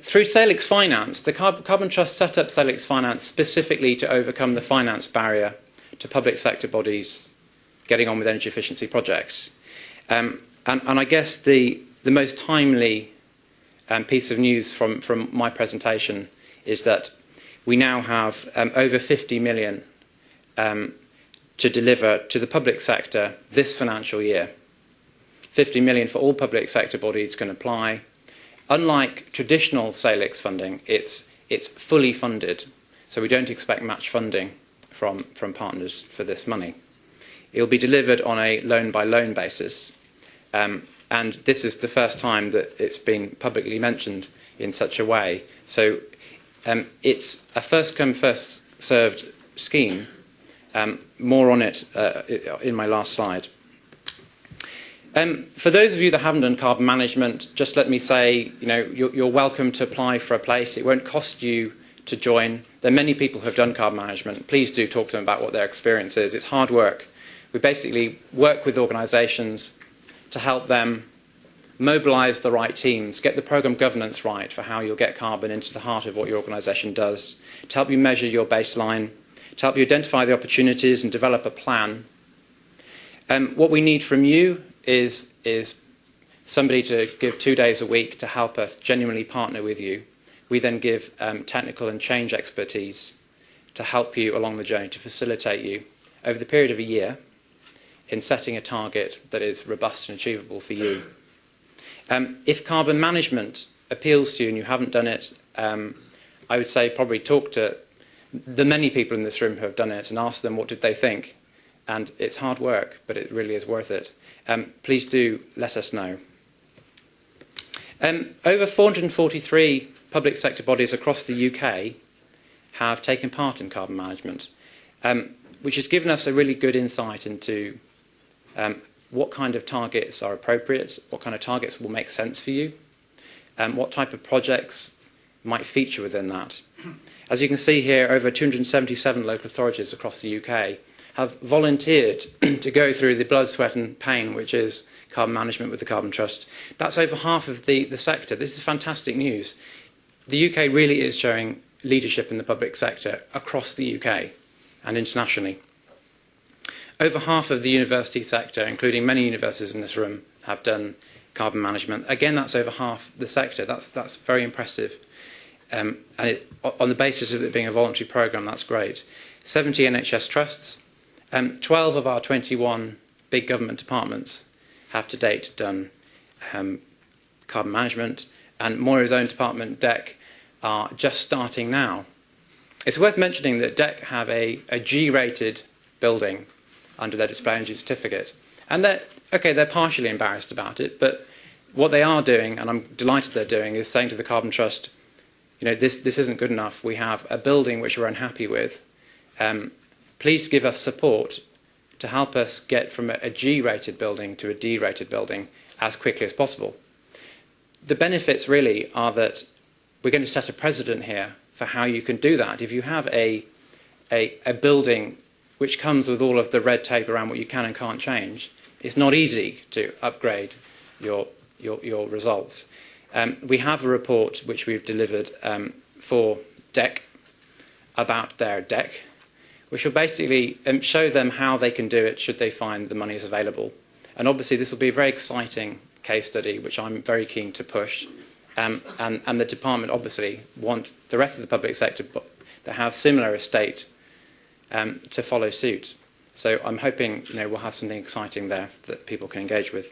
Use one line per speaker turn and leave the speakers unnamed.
Through Salix Finance, the Carbon Trust set up Salix Finance specifically to overcome the finance barrier to public sector bodies getting on with energy efficiency projects. And I guess the most timely piece of news from my presentation is that we now have over 50 million to deliver to the public sector this financial year. 50 million for all public sector bodies can apply. Unlike traditional Salix funding, it's fully funded, so we don't expect match funding from partners for this money. It will be delivered on a loan-by-loan basis, and this is the first time that it's been publicly mentioned in such a way. So it's a first-come, first-served scheme. More on it in my last slide. For those of you that haven't done carbon management, just let me say, you're welcome to apply for a place. It won't cost you to join. There are many people who have done carbon management. Please do talk to them about what their experience is. It's hard work. We basically work with organisations to help them mobilise the right teams, get the programme governance right for how you'll get carbon into the heart of what your organisation does, to help you measure your baseline, to help you identify the opportunities and develop a plan. What we need from you is somebody to give 2 days a week to help us genuinely partner with you. We then give technical and change expertise to help you along the journey, to facilitate you over the period of a year in setting a target that is robust and achievable for you. If carbon management appeals to you and you haven't done it, I would say probably talk to the many people in this room who have done it and ask them what did they think. And it's hard work, but it really is worth it. Please do let us know. Over 443 public sector bodies across the UK have taken part in carbon management, which has given us a really good insight into what kind of targets are appropriate, what kind of targets will make sense for you, what type of projects might feature within that. As you can see here, over 277 local authorities across the UK have volunteered to go through the blood, sweat and pain, which is carbon management with the Carbon Trust. That's over half of the sector. This is fantastic news. The UK really is showing leadership in the public sector across the UK and internationally. Over half of the university sector, including many universities in this room, have done carbon management. Again, that's over half the sector. That's very impressive. And on the basis of it being a voluntary programme, that's great. 70 NHS trusts. 12 of our 21 big government departments have to date done carbon management, and Moira's own department, DEC, are just starting now. It's worth mentioning that DEC have a G-rated building under their display energy certificate. And they're partially embarrassed about it, but what they are doing, and I'm delighted they're doing, is saying to the Carbon Trust, this isn't good enough. We have a building which we're unhappy with. Please give us support to help us get from a G-rated building to a D-rated building as quickly as possible. The benefits really are that we're going to set a precedent here for how you can do that. If you have a building which comes with all of the red tape around what you can and can't change, it's not easy to upgrade your results. We have a report which we've delivered for DEC about their DEC, which will basically show them how they can do it should they find the money is available. And obviously this will be a very exciting case study, which I'm very keen to push. And the department obviously want the rest of the public sector that have similar estate to follow suit. So I'm hoping we'll have something exciting there that people can engage with.